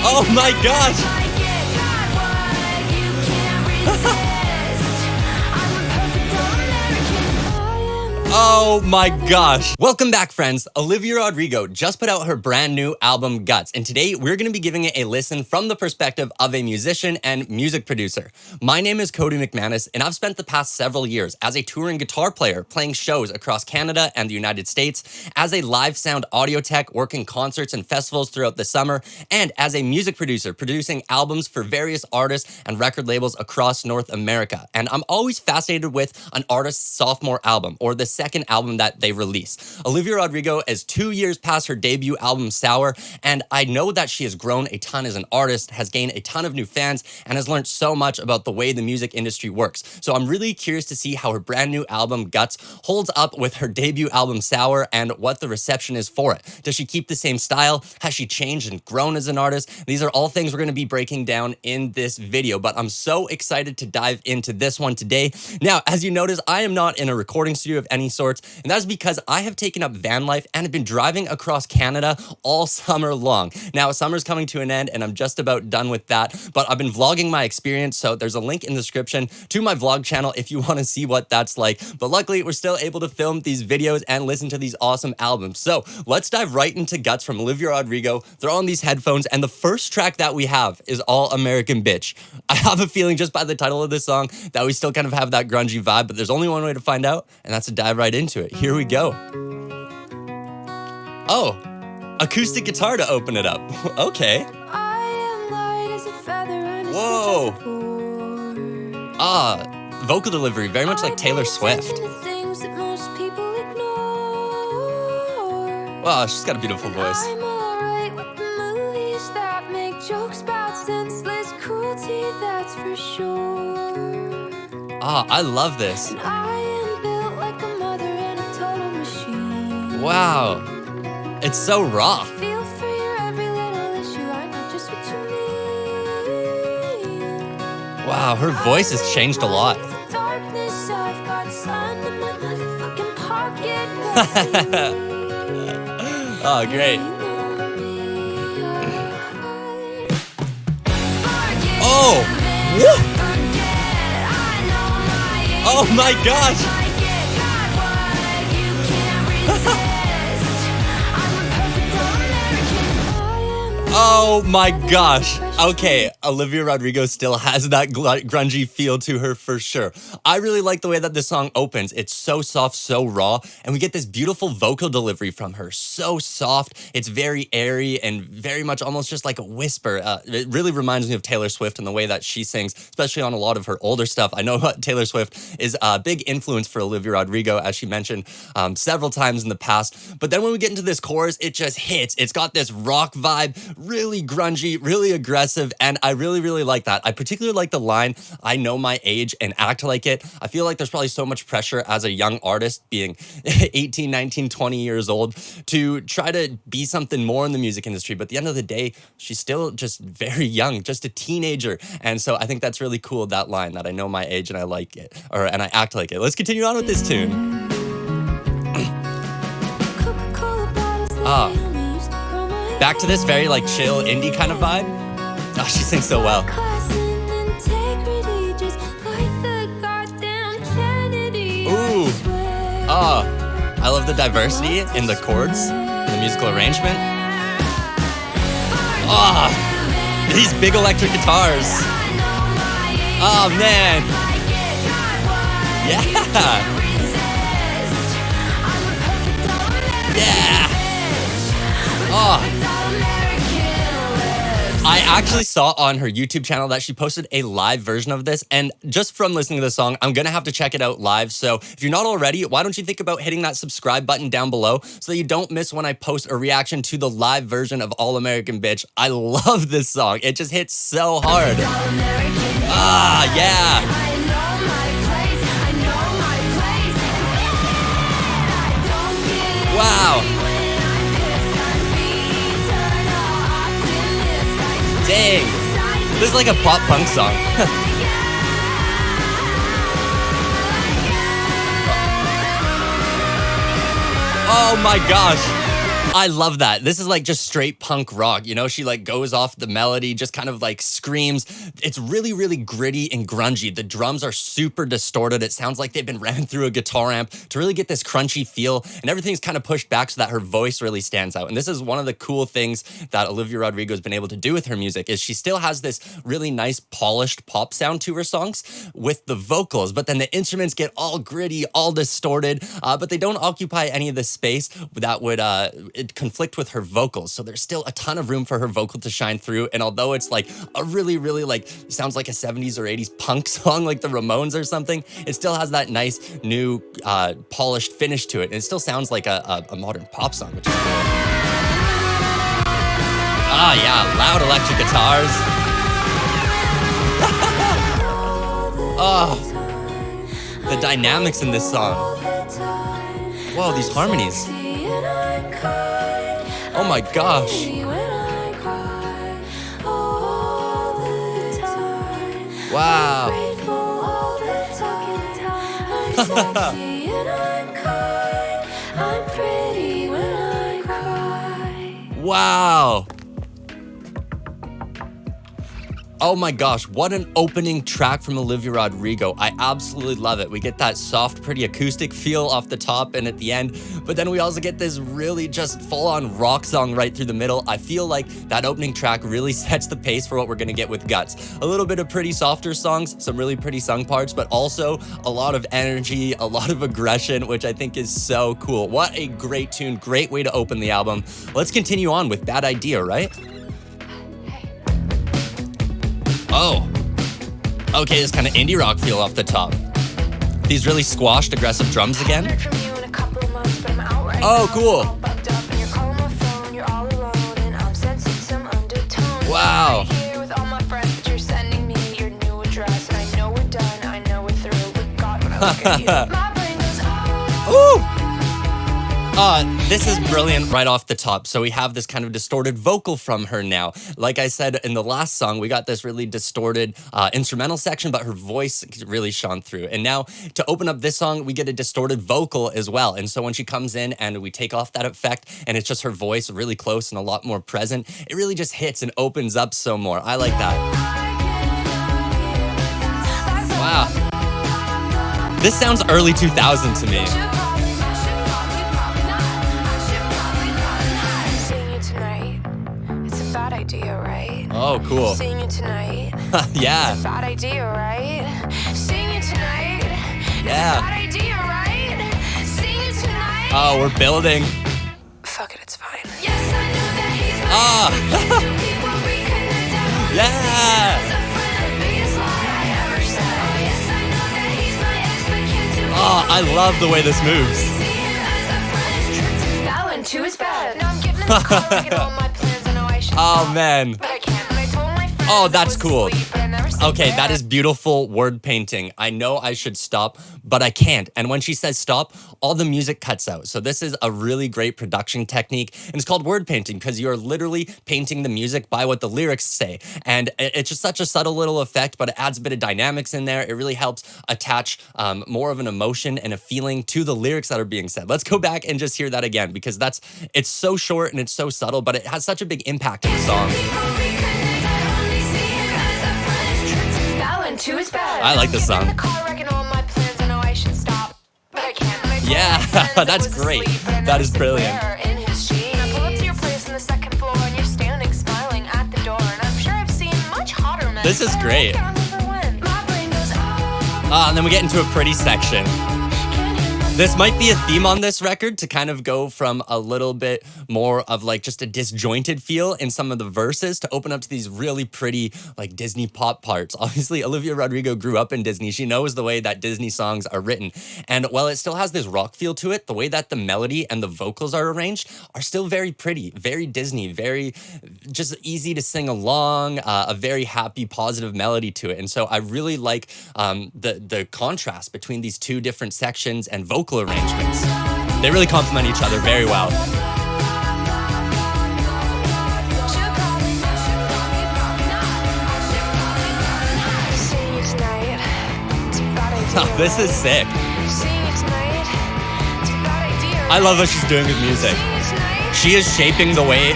Oh my gosh! Oh my gosh. Welcome back, friends. Olivia Rodrigo just put out her brand new album, Guts, and today we're going to be giving it a listen from the perspective of a musician and music producer. My name is Cody McManus, and I've spent the past several years as a touring guitar player playing shows across Canada and the United States, as a live sound audio tech working concerts and festivals throughout the summer, and as a music producer producing albums for various artists and record labels across North America. And I'm always fascinated with an artist's sophomore album, or the second album that they release. Olivia Rodrigo is 2 years past her debut album, Sour, and I know that she has grown a ton as an artist, has gained a ton of new fans, and has learned so much about the way the music industry works. So I'm really curious to see how her brand new album, Guts, holds up with her debut album, Sour, and what the reception is for it. Does she keep the same style? Has she changed and grown as an artist? These are all things we're going to be breaking down in this video, but I'm so excited to dive into this one today. Now, as you notice, I am not in a recording studio of any sorts, and that is because I have taken up van life and have been driving across Canada all summer long. Now, summer's coming to an end, and I'm just about done with that, but I've been vlogging my experience, so there's a link in the description to my vlog channel if you want to see what that's like. But luckily, we're still able to film these videos and listen to these awesome albums. So let's dive right into Guts from Olivia Rodrigo. Throw on these headphones, and the first track that we have is All American Bitch. I have a feeling just by the title of this song that we still kind of have that grungy vibe, but there's only one way to find out, and that's to dive right into it. Here we go. Oh, acoustic guitar to open it up. Okay. Whoa. Vocal delivery, very much like Taylor Swift. Wow, she's got a beautiful voice. I love this. Wow, it's so raw. Wow, her voice has changed a lot. Oh, great. Oh, whoa. Oh my gosh. Oh my gosh. Okay, Olivia Rodrigo still has that grungy feel to her for sure. I really like the way that this song opens. It's so soft, so raw, and we get this beautiful vocal delivery from her. So soft, it's very airy and very much almost just like a whisper. It really reminds me of Taylor Swift and the way that she sings, especially on a lot of her older stuff. I know Taylor Swift is a big influence for Olivia Rodrigo, as she mentioned several times in the past. But then when we get into this chorus, it just hits. It's got this rock vibe, really grungy, really aggressive, and I really, really like that. I particularly like the line, "I know my age and act like it." I feel like there's probably so much pressure as a young artist being 18, 19, 20 years old to try to be something more in the music industry, but at the end of the day, she's still just very young, just a teenager, and so I think that's really cool, that line, that I know my age and I like it, and I act like it. Let's continue on with this tune. Back to this very like chill indie kind of vibe. Oh, she sings so well. Ooh. Oh, I love the diversity in the chords, the musical arrangement. Oh, these big electric guitars. Oh man. Yeah. Yeah. Oh. I actually saw on her YouTube channel that she posted a live version of this, and just from listening to the song, I'm gonna have to check it out live. So if you're not already, why don't you think about hitting that subscribe button down below so that you don't miss when I post a reaction to the live version of All American Bitch. I love this song. It just hits so hard. Ah, yeah. Wow. Dang. This is like a pop punk song. Oh my gosh. I love that. This is like just straight punk rock. You know, she like goes off the melody, just kind of like screams. It's really, really gritty and grungy. The drums are super distorted. It sounds like they've been ran through a guitar amp to really get this crunchy feel, and everything's kind of pushed back so that her voice really stands out. And this is one of the cool things that Olivia Rodrigo has been able to do with her music is she still has this really nice polished pop sound to her songs with the vocals, but then the instruments get all gritty, all distorted, but they don't occupy any of the space that would conflict with her vocals. So there's still a ton of room for her vocal to shine through. And although it's like a really, really like sounds like a 70s or 80s punk song like the Ramones or something, it still has that nice new polished finish to it. And it still sounds like a modern pop song, which is cool. Ah, yeah, loud electric guitars. Oh, the dynamics in this song. Whoa, these harmonies. Oh my gosh. Wow. Wow. Oh my gosh, what an opening track from Olivia Rodrigo. I absolutely love it. We get that soft, pretty acoustic feel off the top and at the end, but then we also get this really just full-on rock song right through the middle. I feel like that opening track really sets the pace for what we're gonna get with Guts. A little bit of pretty softer songs, some really pretty sung parts, but also a lot of energy, a lot of aggression, which I think is so cool. What a great tune, great way to open the album. Let's continue on with Bad Idea, right? Oh, okay, this kind of indie rock feel off the top. These really squashed, aggressive drums again. Oh, cool. Wow. Ooh. This is brilliant right off the top. So we have this kind of distorted vocal from her now. Like I said in the last song, we got this really distorted instrumental section, but her voice really shone through. And now to open up this song, we get a distorted vocal as well. And so when she comes in and we take off that effect and it's just her voice really close and a lot more present, it really just hits and opens up so more. I like that. Wow. This sounds early 2000 to me. Idea, right? Oh, cool. Seeing you tonight. Yeah. It's a bad idea, right? Seeing you tonight. Yeah. It's a bad idea, right? Seeing you tonight. Oh, we're building. Fuck it, it's fine. Yes, I know that he's yeah. Oh, I love the way this moves. That one too is bad. Now I'm getting in the car, making all my plans. Oh man. Oh, that's cool. Okay, that is is beautiful word painting. I know I should stop, but I can't. And when she says stop, all the music cuts out. So this is a really great production technique. And it's called word painting because you're literally painting the music by what the lyrics say. And it's just such a subtle little effect, but it adds a bit of dynamics in there. It really helps attach more of an emotion and a feeling to the lyrics that are being said. Let's go back and just hear that again because it's so short and it's so subtle, but it has such a big impact in the song. too is bad. I like this song. Yeah, that's great. That is brilliant. This is great. And then we get into a pretty section. This might be a theme on this record to kind of go from a little bit more of like just a disjointed feel in some of the verses to open up to these really pretty like Disney pop parts. Obviously, Olivia Rodrigo grew up in Disney. She knows the way that Disney songs are written. And while it still has this rock feel to it, the way that the melody and the vocals are arranged are still very pretty, very Disney, very just easy to sing along, a very happy, positive melody to it. And so I really like the contrast between these two different sections and vocal arrangements. They really complement each other very well. Oh, this is sick. I love what she's doing with music. She is shaping the way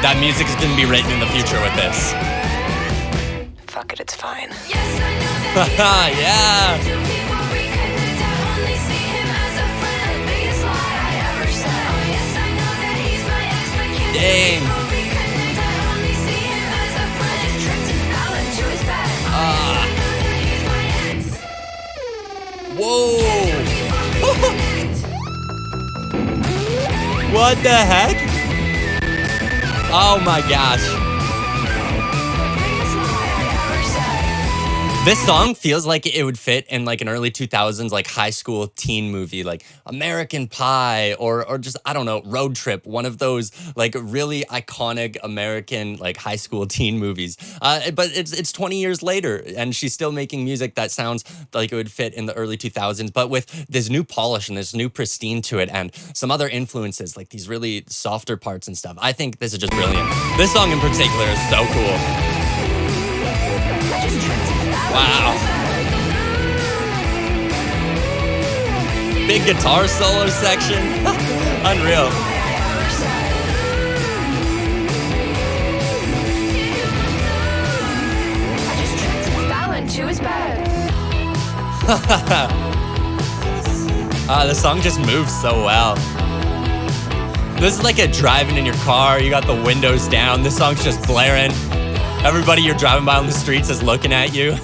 that music is going to be written in the future with this. Fuck it, it's fine. Yeah. Dang. Whoa. What the heck? Oh my gosh. This song feels like it would fit in like an early 2000s like high school teen movie like American Pie or just I don't know, Road Trip, one of those like really iconic American like high school teen movies. But it's 20 years later and she's still making music that sounds like it would fit in the early 2000s but with this new polish and this new pristine to it and some other influences like these really softer parts and stuff. I think this is just brilliant. This song in particular is so cool. Wow. Big guitar solo section. Unreal. That one too is bad. The song just moves so well. This is like a driving in your car. You got the windows down. This song's just blaring. Everybody you're driving by on the streets is looking at you.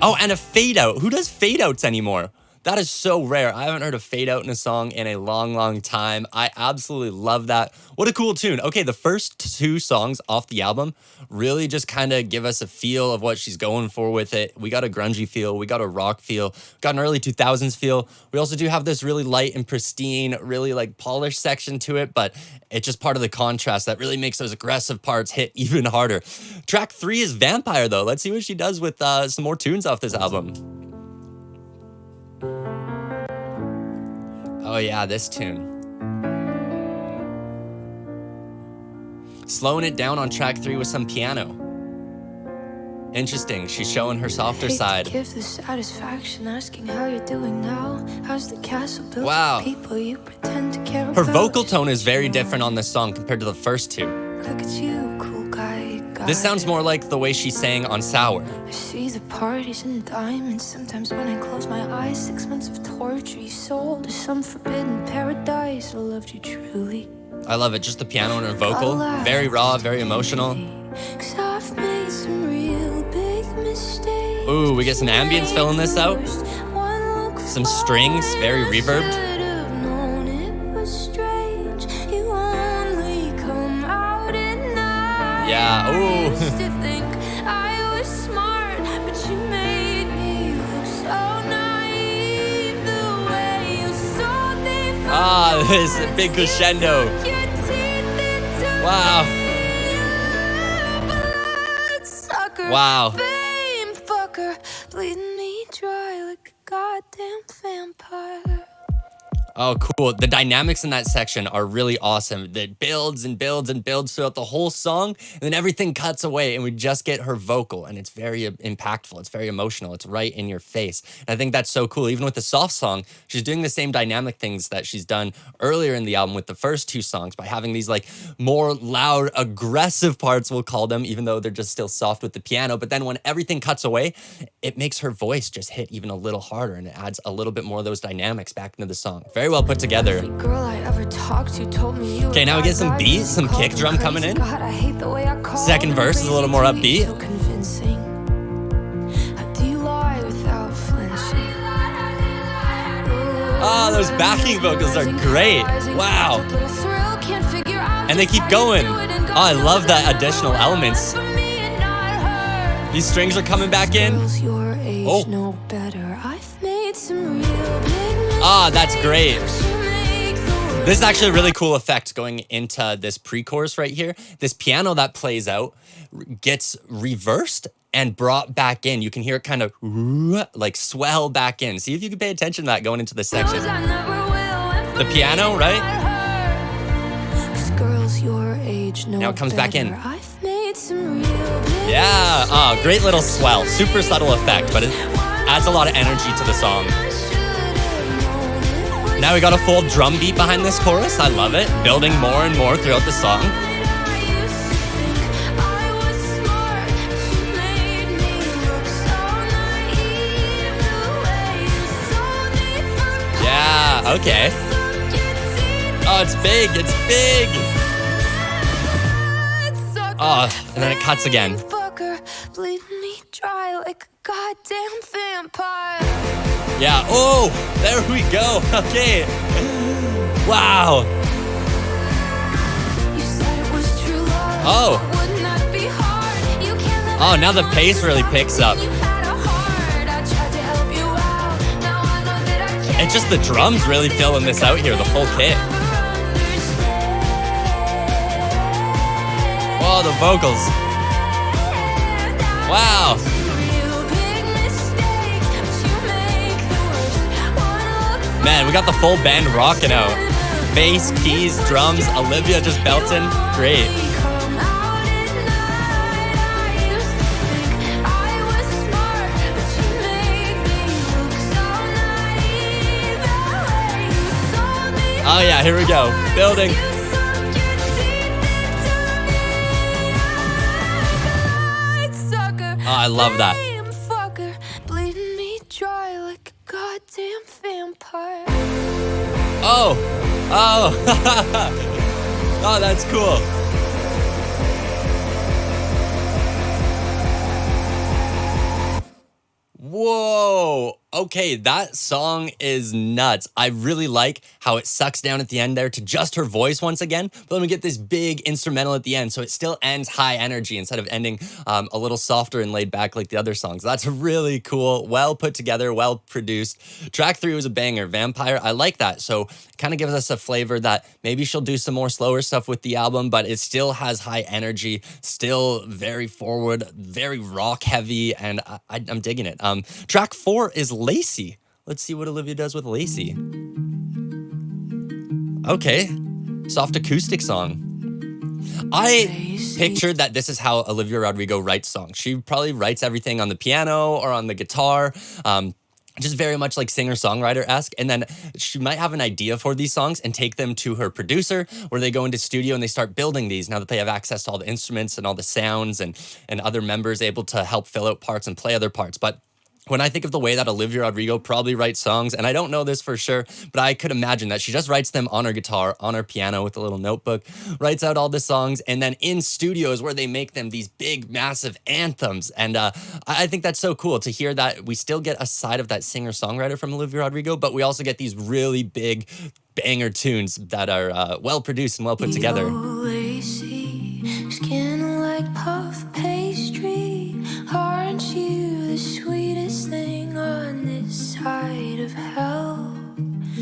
Oh, and a fade out. Who does fade outs anymore? That is so rare. I haven't heard a fade out in a song in a long, long time. I absolutely love that. What a cool tune. Okay, the first two songs off the album really just kind of give us a feel of what she's going for with it. We got a grungy feel. We got a rock feel. Got an early 2000s feel. We also do have this really light and pristine, really like polished section to it, but it's just part of the contrast that really makes those aggressive parts hit even harder. Track 3 is Vampire, though. Let's see what she does with some more tunes off this album. Oh yeah, this tune. Slowing it down on track 3 with some piano. Interesting, she's showing her softer side. Give the satisfaction asking how you're doing now. How's the castle built? Wow. People you pretend to care Her about. vocal tone is very different on this song compared to the first two. Look at you, cool guy. This sounds more like the way she sang on Sour. I see the parties and diamonds. Sometimes when I close my eyes, 6 months of torture you sold to some forbidden paradise. I loved you truly. I love it, just the piano and her vocal. Very raw, very emotional. 'Cause I've made some real big mistakes. Ooh, we get some ambience filling this out. Some strings, very reverbed. Yeah, ooh. Ah, this big crescendo. Wow. Wow. Fame fucker, bleeding me dry like a goddamn vampire. Oh, cool. The dynamics in that section are really awesome. It builds and builds and builds throughout the whole song, and then everything cuts away, and we just get her vocal, and it's very impactful. It's very emotional. It's right in your face. And I think that's so cool. Even with the soft song, she's doing the same dynamic things that she's done earlier in the album with the first two songs by having these like more loud, aggressive parts, we'll call them, even though they're just still soft with the piano. But then when everything cuts away, it makes her voice just hit even a little harder, and it adds a little bit more of those dynamics back into the song. Very well put together. Okay, now we get some beat, some kick drum coming in. Second verse is a little more upbeat. Oh, those backing vocals are great. Wow. And they keep going. Oh, I love that additional elements. These strings are coming back in. Oh. Ah, that's great. This is actually a really cool effect going into this pre-chorus right here. This piano that plays out gets reversed and brought back in. You can hear it kind of like swell back in. See if you can pay attention to that going into this section. The piano, right? Now it comes back in. Yeah, oh, great little swell. Super subtle effect, but it adds a lot of energy to the song. Now we got a full drum beat behind this chorus. I love it. Building more and more throughout the song. Yeah, okay. Oh, it's big. It's big. Oh, and then it cuts again. Bleeding me dry like a goddamn vampire. Yeah. Oh, there we go. Okay. Wow. Oh. Oh, now the pace really picks up. It's just the drums really filling this out here, the full kit. Oh, the vocals. Wow. Man, we got the full band rocking out. Bass, keys, drums, Olivia just belting. Great. Oh yeah, here we go. Building. Oh, I love that. Bleeding me dry like a goddamn vampire. Oh. Oh. Oh, that's cool. Whoa. Okay, that song is nuts. I really like how it sucks down at the end there to just her voice once again, but then we get this big instrumental at the end, so it still ends high energy instead of ending a little softer and laid back like the other songs. That's really cool, well put together, well produced. Track 3 was a banger, Vampire. I like that, so kind of gives us a flavor that maybe she'll do some more slower stuff with the album, but it still has high energy, still very forward, very rock heavy, and I'm digging it. Track 4 is Lacy. Let's see what Olivia does with Lacy. Okay, soft acoustic song. I pictured that this is how Olivia Rodrigo writes songs. She probably writes everything on the piano or on the guitar. Just very much like singer-songwriter-esque. And then she might have an idea for these songs and take them to her producer, where they go into studio and they start building these now that they have access to all the instruments and all the sounds and other members able to help fill out parts and play other parts. But when I think of the way that Olivia Rodrigo probably writes songs, and I don't know this for sure, but I could imagine that she just writes them on her guitar, on her piano with a little notebook, writes out all the songs, and then in studios where they make them these big, massive anthems. And I think that's so cool to hear that we still get a side of that singer-songwriter from Olivia Rodrigo, but we also get these really big banger tunes that are well-produced and well put together. Lacy, skin like puff pastry, aren't you the sweetest thing on this side of hell?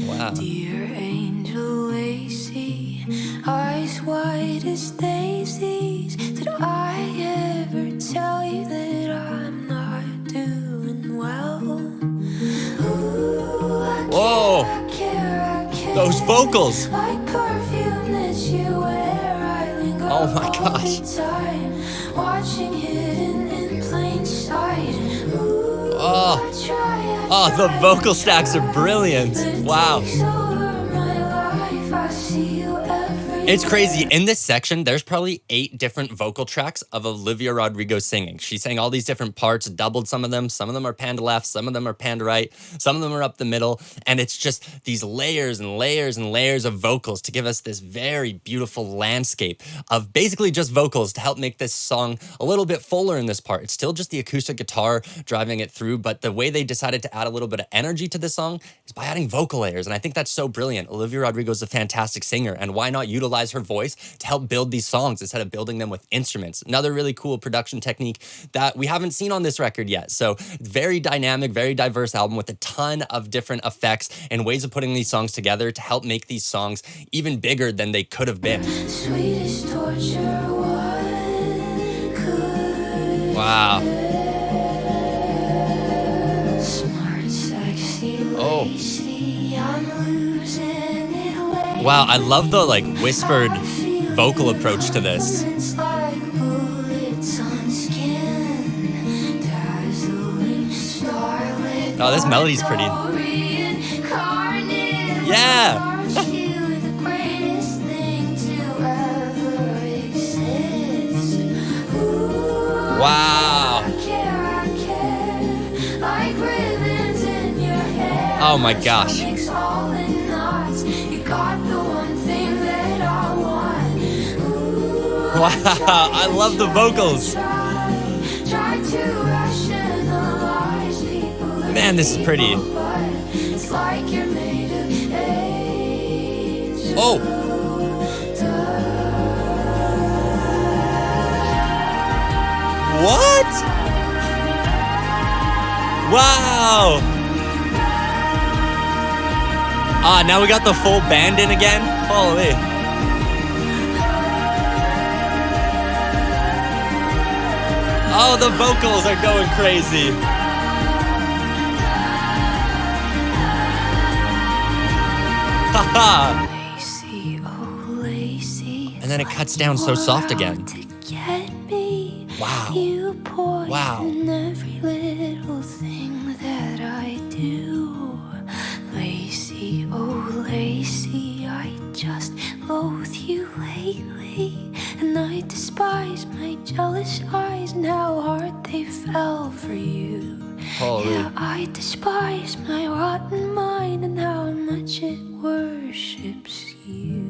Wow. Dear angel Lacy, eyes white as daisies, did I ever tell you that I'm not doing well? Ooh, Whoa. I care, Those vocals. like perfume that you wear, I linger Oh my all gosh. the time, watching hidden in plain sight. Ooh, Oh. I try, Oh, the vocal stacks are brilliant. Wow. takes over my life, I see you every It's crazy. In this section, there's probably 8 different vocal tracks of Olivia Rodrigo singing. She sang all these different parts, doubled some of them. Some of them are panned left, some of them are panned right, some of them are up the middle. And it's just these layers and layers and layers of vocals to give us this very beautiful landscape of basically just vocals to help make this song a little bit fuller in this part. It's still just the acoustic guitar driving it through, but the way they decided to add a little bit of energy to this song is by adding vocal layers. And I think that's so brilliant. Olivia Rodrigo is a fantastic singer, and why not utilize her voice to help build these songs instead of building them with instruments? Another really cool production technique that we haven't seen on this record yet. So very dynamic, very diverse album with a ton of different effects and ways of putting these songs together to help make these songs even bigger than they could have been. sweetest torture, what could Wow. smart, sexy Oh. Lacy, I'm losing it away. Wow, I love the like whispered vocal approach to this. It's like bullets on skin, dazzling starlit Oh, this melody's pretty. reincarnate. Yeah. Aren't you the greatest thing to ever exist? Ooh, Wow. I care, like ribbons in your hair. Oh my gosh. Stomach's all in knots. You got the one thing that I want. Ooh, Wow, I love the vocals. try to rationalize people. Man, this is pretty. But it's like you're made of age. Oh. What? Wow. Ah, now we got the full band in again. Holy. Oh, the vocals are going crazy. Haha. Lacy, oh Lacy, And then it cuts down so soft again. to get me. Wow. You poison Wow. every little thing that I do. Lacy, oh Lacy, I just loathe you lately. And I despise my jealous eyes and how hard they fell for you. Holy. Yeah, I despise my rotten mind and how much it worships you.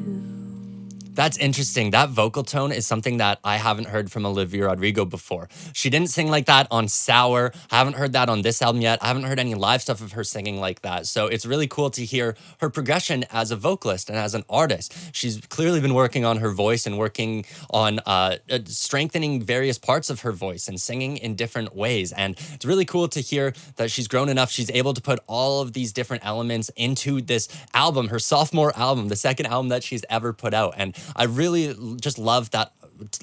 That's interesting. That vocal tone is something that I haven't heard from Olivia Rodrigo before. She didn't sing like that on Sour. I haven't heard that on this album yet. I haven't heard any live stuff of her singing like that. So it's really cool to hear her progression as a vocalist and as an artist. She's clearly been working on her voice and working on strengthening various parts of her voice and singing in different ways. And it's really cool to hear that she's grown enough. She's able to put all of these different elements into this album, her sophomore album, the second album that she's ever put out. And I really just love that.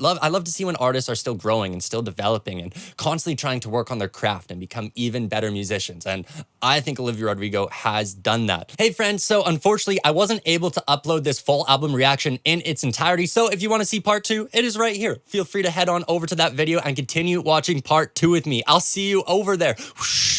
I love to see when artists are still growing and still developing and constantly trying to work on their craft and become even better musicians. And I think Olivia Rodrigo has done that. Hey friends, so unfortunately I wasn't able to upload this full album reaction in its entirety. So if you want to see part 2, it is right here. Feel free to head on over to that video and continue watching part 2 with me. I'll see you over there. Whoosh.